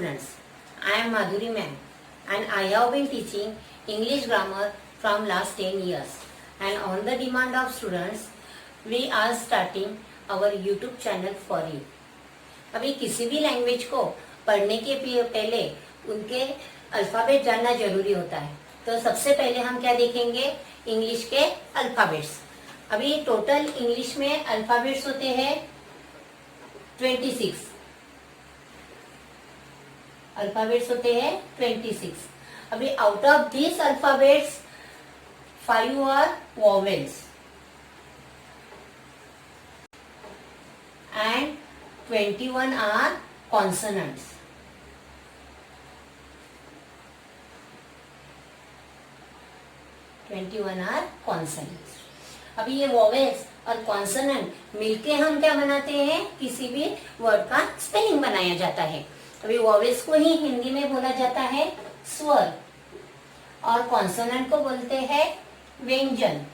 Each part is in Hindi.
students, I am Madhuri ma'am and I have been teaching English grammar from last 10 years, and on the demand of students we are starting our YouTube channel for you. अभी किसी भी लैंग्वेज को पढ़ने के पहले उनके अल्फाबेट जानना जरूरी होता है। तो सबसे पहले हम क्या देखेंगे, इंग्लिश के अल्फाबेट्स। अभी टोटल इंग्लिश में अल्फाबेट्स होते हैं 26। अल्फाबेट्स होते हैं 26। अभी out of this alphabets 5 are vowels and 21 are consonants. अभी ये वोवेल्स और कॉन्सोनेंट मिलके हम क्या बनाते हैं, किसी भी वर्ड का स्पेलिंग बनाया जाता है। अभी वोवेल्स को ही हिंदी में बोला जाता है स्वर और कॉन्सोनेंट को बोलते हैं व्यंजन।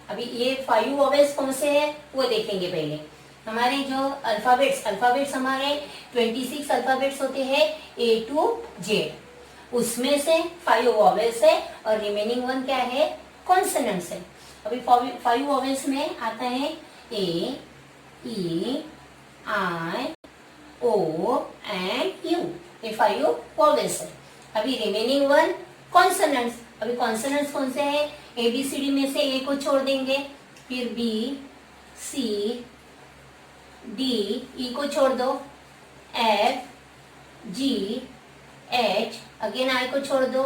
अभी ये 5 वोवेल्स कौन से हैं वो देखेंगे। पहले हमारे जो अल्फाबेट्स हमारे 26 अल्फाबेट्स होते हैं A to Z, उसमें से 5 वोवेल्स है और रिमेनिंग 1 क्या है, कॉन्सोनेंट्स है। अभी 5 वोवेल्स में आता है A, E, I, O and U, ये 5 वोवेल्स है। अभी रिमेनिंग 1 कॉन्सोनेंट्स। अभी कॉन्सोनेंट्स कौन से हैं, ABCD में से A को छोड़ देंगे, फिर B, C, D, E को छोड़ दो, F, G, H, again I को छोड़ दो,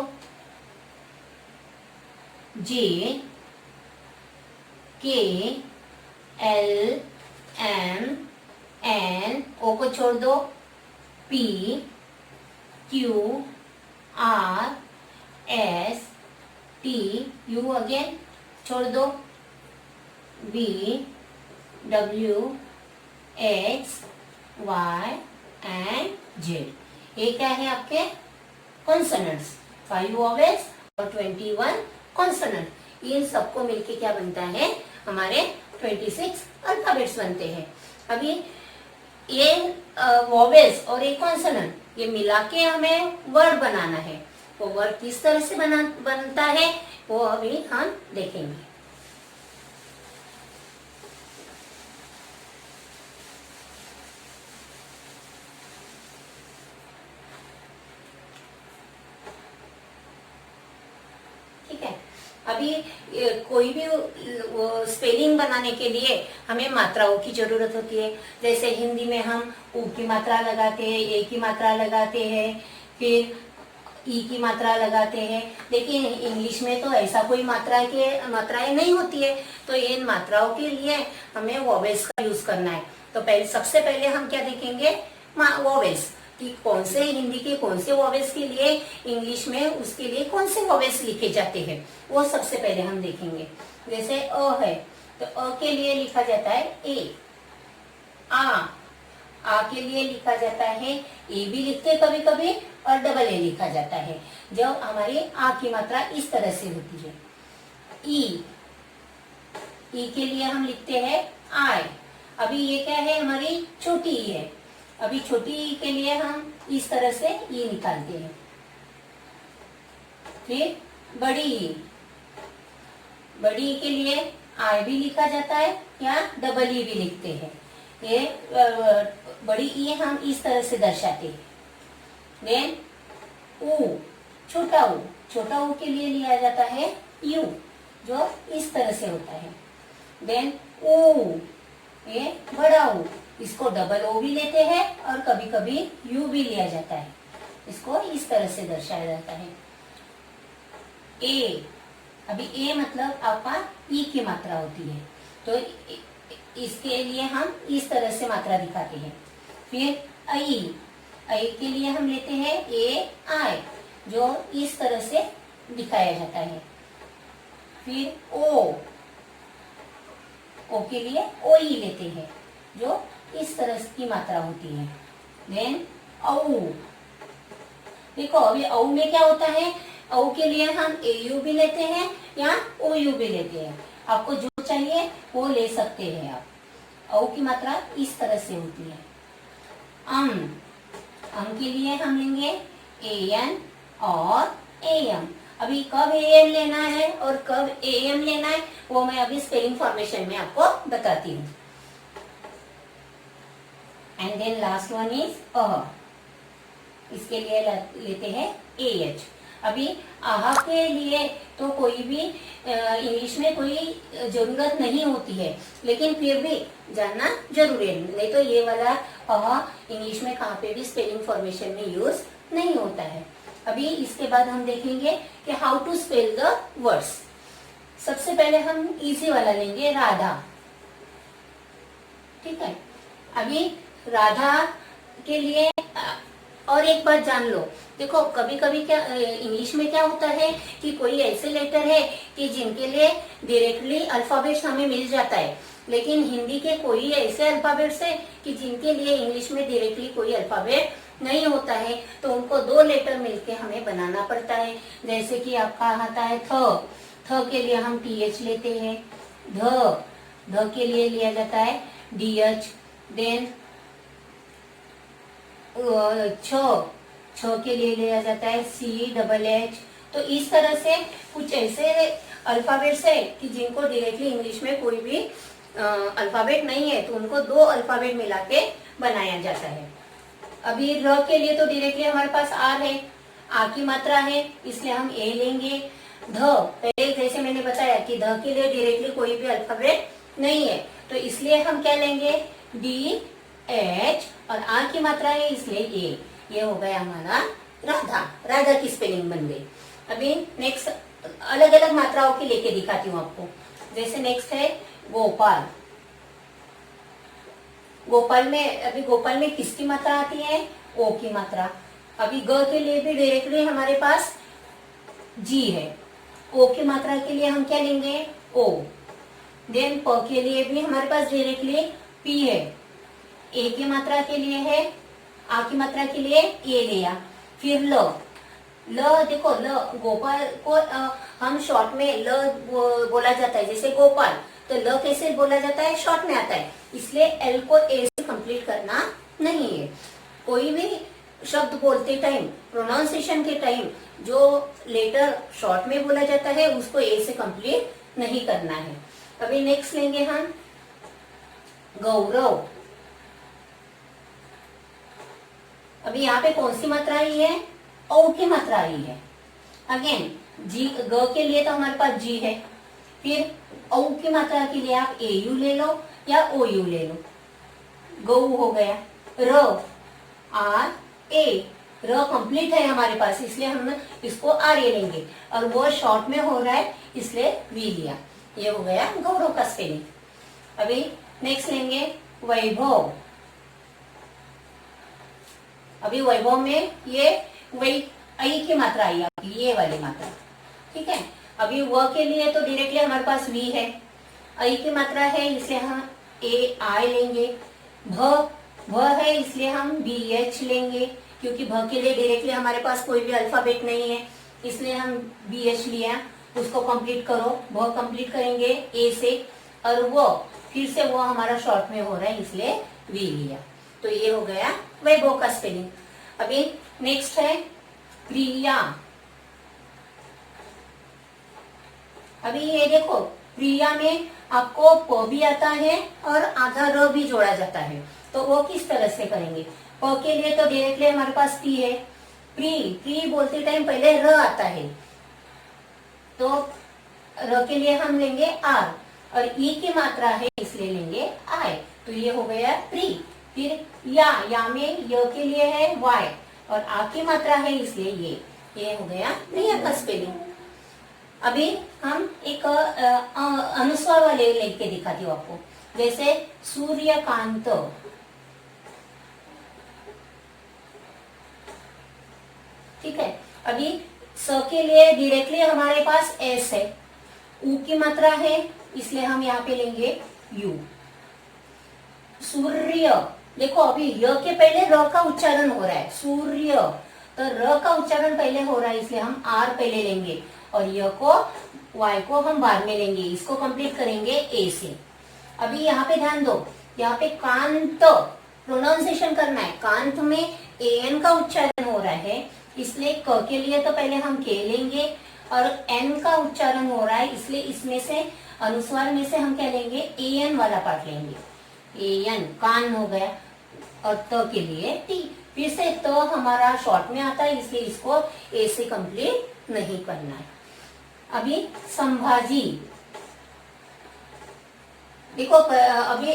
J, K, L, M, N, O को छोड़ दो, P, Q, R, S, T, U again छोड़ दो, V, W, X, Y and Z। ये क्या है आपके कॉन्सोनेंट्स, 5 वोवेल्स और 21 कॉन्सोनेंट। इन सबको मिलके क्या बनता है, हमारे 26 अल्फाबेट्स बनते हैं। अभी ये वोवेल्स और ये कॉन्सोनेंट ये मिला के हमें वर्ड बनाना है। वो वर्ड किस तरह से बनता है वो अभी हम देखेंगे। ठीक है। अभी कोई भी स्पेलिंग बनाने के लिए हमें मात्राओं की जरूरत होती है। जैसे हिंदी में हम उ की मात्रा लगाते हैं, ए की मात्रा लगाते हैं, फिर ई की मात्रा लगाते हैं। लेकिन इंग्लिश में तो ऐसा कोई मात्राएं नहीं होती है। तो इन मात्राओं के लिए हमें वोवेल्स का यूज करना है। तो सबसे पहले हम क्या देखेंगे, वोवेल्स कि कौन से हिंदी के कौन से वोवेल्स के लिए इंग्लिश में उसके लिए कौन से वोवेल्स लिखे जाते हैं, वो सबसे पहले हम देखेंगे। जैसे अ है तो अ के लिए लिखा जाता है ए। आ के लिए लिखा जाता है ए भी लिखते हैं कभी कभी और डबल ए लिखा जाता है जब हमारी आ की मात्रा इस तरह से होती है। ई के लिए हम लिखते हैं आई। अभी ये क्या है, हमारी छोटी ई है। अभी छोटी ई के लिए हम इस तरह से ई निकालते हैं। फिर बड़ी ई के लिए आई भी लिखा जाता है या डबल ई भी लिखते हैं। ये बड़ी ई हम इस तरह से दर्शाते हैं। देन छोटा ऊ के लिए लिया जाता है यू, जो इस तरह से होता है। देन ये बड़ा ऊ, इसको डबल ओ भी लेते हैं और कभी कभी यू भी लिया जाता है, इसको इस तरह से दर्शाया जाता है। ए, अभी ए मतलब आपका ई की मात्रा होती है, तो इसके लिए हम इस तरह से मात्रा दिखाते हैं। फिर आई के लिए हम लेते हैं ए आई, जो इस तरह से दिखाया जाता है। फिर ओ के लिए ओ ई लेते हैं, जो इस तरह की मात्रा होती है। देन औ, देखो अभी औ में क्या होता है, औ के लिए हम ए यू भी लेते हैं या ओ यू भी लेते हैं। आपको जो चाहिए वो ले सकते हैं आप। औ की मात्रा इस तरह से होती है। अम के लिए हम लेंगे an और am। अभी कब am लेना है और कब am लेना है वो मैं अभी स्पेलिंग फॉर्मेशन में आपको बताती हूँ। And then last one is इसके लिए लेते हैं ah। अभी आहा के लिए तो कोई भी इंग्लिश में कोई जरूरत नहीं होती है, लेकिन फिर भी जानना जरूरी है, नहीं तो ये वाला आहा इंग्लिश में कहाँ पे भी स्पेलिंग फॉर्मेशन में यूज नहीं होता है। अभी इसके बाद हम देखेंगे कि how to spell the words. सबसे पहले हम इजी वाला लेंगे, राधा। ठीक है, अभी राधा के लिए और एक बात जान लो। देखो कभी कभी क्या इंग्लिश में क्या होता है कि कोई ऐसे लेटर है कि जिनके लिए डायरेक्टली अल्फाबेट्स हमें मिल जाता है, लेकिन हिंदी के कोई ऐसे अल्फाबेट्स है कि जिनके लिए इंग्लिश में डायरेक्टली कोई अल्फाबेट नहीं होता है, तो उनको दो लेटर मिलके हमें बनाना पड़ता है। जैसे कि आपका आता है थ के लिए हम th लेते हैं, ध के लिए लिया जाता है dh, देन छ के लिए लिया जाता है CH। तो इस तरह से कुछ ऐसे अल्फाबेट्स है कि जिनको डायरेक्टली इंग्लिश में कोई भी अल्फाबेट नहीं है, तो उनको दो अल्फाबेट मिला के बनाया जाता है। अभी र के लिए तो डायरेक्टली हमारे पास आर है, आ की मात्रा है, इसलिए हम ए लेंगे। ध पहले जैसे मैंने बताया कि ध के लिए डायरेक्टली कोई भी अल्फाबेट नहीं है, तो इसलिए हम क्या लेंगे DH, और आ की मात्रा है इसलिए ए। ये हो गया हमारा राधा। राधा की स्पेलिंग बन गई। अभी नेक्स्ट अलग अलग मात्राओं की लेके दिखाती हूँ आपको। जैसे नेक्स्ट है गोपाल। गोपाल में किसकी मात्रा आती है? ओ की मात्रा। अभी ग के लिए भी डायरेक्टली हमारे पास जी है, ओ की मात्रा के लिए हम क्या लेंगे? ओ। देन प के लिए भी हमारे पास डायरेक्टली पी है, ए की मात्रा के लिए है, आ की मात्रा के लिए ए लिया। फिर ल देखो ल गोपाल को हम शॉर्ट में ल बोला जाता है, जैसे गोपाल, तो ल कैसे बोला जाता है? शॉर्ट में आता है, इसलिए एल को ए से कंप्लीट करना नहीं है। कोई भी शब्द बोलते टाइम, प्रोनाउंसिएशन के टाइम जो लेटर शॉर्ट में बोला जाता है उसको ए से कंप्लीट नहीं करना है। अभी नेक्स्ट लेंगे हम गौरव। अभी यहाँ पे कौन सी मात्रा आई है? ओ की मात्रा आई है। अगेन जी, ग के लिए तो हमारे पास जी है, फिर ओ की मात्रा के लिए आप ए यू ले लो या ओ यू ले लो। गौ हो गया। र आर ए, र कंप्लीट है हमारे पास, इसलिए हम इसको आर ए लेंगे, और वो शॉर्ट में हो रहा है इसलिए वी लिया। ये हो गया गौरव का स्पेलिंग। अभी नेक्स्ट लेंगे वैभव। अभी वैभव में ये वही आई की मात्रा आई आपकी, ये वाली मात्रा। ठीक है, अभी व के लिए तो डायरेक्टली हमारे पास वी है, आई की मात्रा है इसलिए हम ए आई लेंगे। भ है इसलिए हम बी एच लेंगे, क्योंकि भ के लिए डायरेक्टली हमारे पास कोई भी अल्फाबेट नहीं है, इसलिए हम बी एच लिया। उसको कंप्लीट करो, भ कंप्लीट करेंगे ए से, और वो फिर से वो हमारा शॉर्ट में हो रहा है इसलिए वी लिया। तो ये हो गया वैभव का स्पेलिंग। अभी नेक्स्ट है प्रिया। अभी ये देखो, प्रिया में आपको प भी आता है और आधा र भी जोड़ा जाता है, तो वो किस तरह से करेंगे? प के लिए तो डायरेक्टली हमारे पास पी है, प्री बोलते टाइम पहले र आता है, तो र के लिए हम लेंगे आर, और ई की मात्रा है इसलिए लेंगे आई। तो ये हो गया प्री। फिर या में य के लिए है वाई, और आ की मात्रा है इसलिए ये हो गया प्रिया का स्पेलिंग। अभी हम एक अनुस्वार वाले लेके दिखाती हूँ आपको। जैसे सूर्यकांत। ठीक है, अभी स के लिए डायरेक्टली हमारे पास एस है, ऊ की मात्रा है इसलिए हम यहाँ पे लेंगे यू। सूर्य, देखो अभी य के पहले र का उच्चारण हो रहा है, सूर्य, तो र का उच्चारण पहले हो रहा है इसलिए हम आर पहले लेंगे, और य को वाई को हम बाद में लेंगे। इसको कंप्लीट करेंगे ए से। अभी यहाँ पे ध्यान दो, यहाँ पे कांत प्रोनाउंसिएशन करना है। कांत में एन का उच्चारण हो रहा है, इसलिए क के लिए तो पहले हम के लेंगे, और एन का उच्चारण हो रहा है, इसलिए इसमें से अनुस्वार में से हम क्या लेंगे, एन वाला पार्ट लेंगे। एन कान हो गया, और त के लिए टी। फिर से त हमारा शॉर्ट में आता है, इसलिए इसको ए से कंप्लीट नहीं करना है। अभी संभाजी, देखो अभी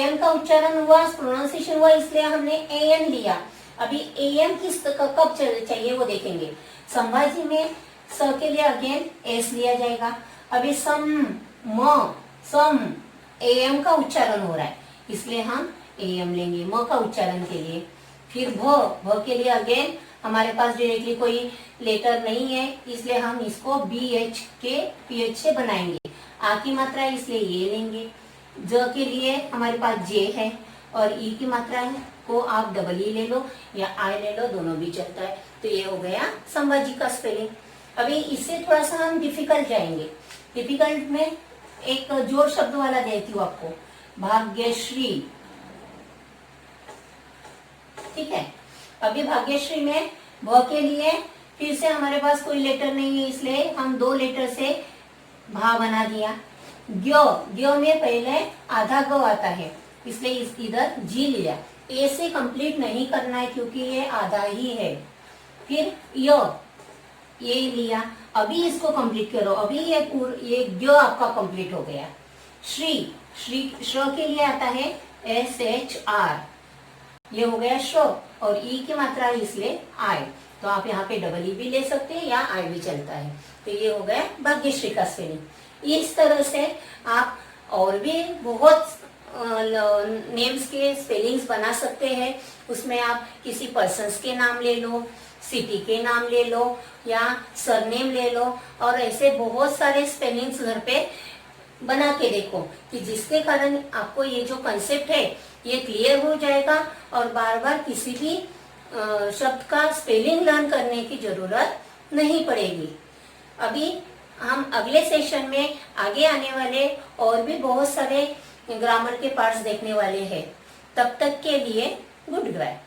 एन का उच्चारण हुआ, प्रोनाउंसिएशन हुआ, इसलिए हमने एन लिया। अभी एन किस कब चाहिए वो देखेंगे। संभाजी में स के लिए अगेन एस लिया जाएगा। अभी सम एम का उच्चारण हो रहा है, इसलिए हम एम लेंगे म का उच्चारण के लिए। फिर भ के लिए अगेन हमारे पास डायरेक्टली कोई लेटर नहीं है, इसलिए हम इसको बी एच के पी एच से बनाएंगे। आ की मात्रा है, इसलिए ये लेंगे। ज के लिए हमारे पास जे है, और ई की मात्रा है को आप डबल ई ले लो या आई ले लो, दोनों भी चलता है। तो ये हो गया संभाजी का स्पेलिंग। अभी इससे थोड़ा सा हम डिफिकल्ट जाएंगे। डिफिकल्ट में एक जोड़ शब्द वाला देती हूँ आपको, भाग्यश्री। ठीक है, अभी भाग्यश्री में भ के लिए फिर से हमारे पास कोई लेटर नहीं है, इसलिए हम 2 लेटर से भा बना दिया। ग्यो में पहले आधा ग आता है, इसलिए इधर जी लिया। ए से कंप्लीट नहीं करना है क्योंकि ये आधा ही है। फिर ये लिया, अभी इसको कंप्लीट करो। अभी ये ग्यो आपका कंप्लीट हो गया। श्री के लिए आता है SHR, ये हो गया श्र, और ई की मात्रा है इसलिए आई। तो आप यहाँ पे डबल ई भी ले सकते हैं या आई भी चलता है। तो ये हो गया भाग्यश्री का स्पेलिंग। इस तरह से आप और भी बहुत नेम्स के स्पेलिंग्स बना सकते हैं। उसमें आप किसी पर्सन्स के नाम ले लो, सिटी के नाम ले लो, या सरनेम ले लो, और ऐसे बहुत सारे स्पेलिंग्स घर पे बना के देखो, कि जिसके कारण आपको ये जो कंसेप्ट है ये क्लियर हो जाएगा, और बार बार किसी भी शब्द का स्पेलिंग लर्न करने की जरूरत नहीं पड़ेगी। अभी हम अगले सेशन में आगे आने वाले और भी बहुत सारे ग्रामर के पार्ट्स देखने वाले हैं। तब तक के लिए गुड बाय।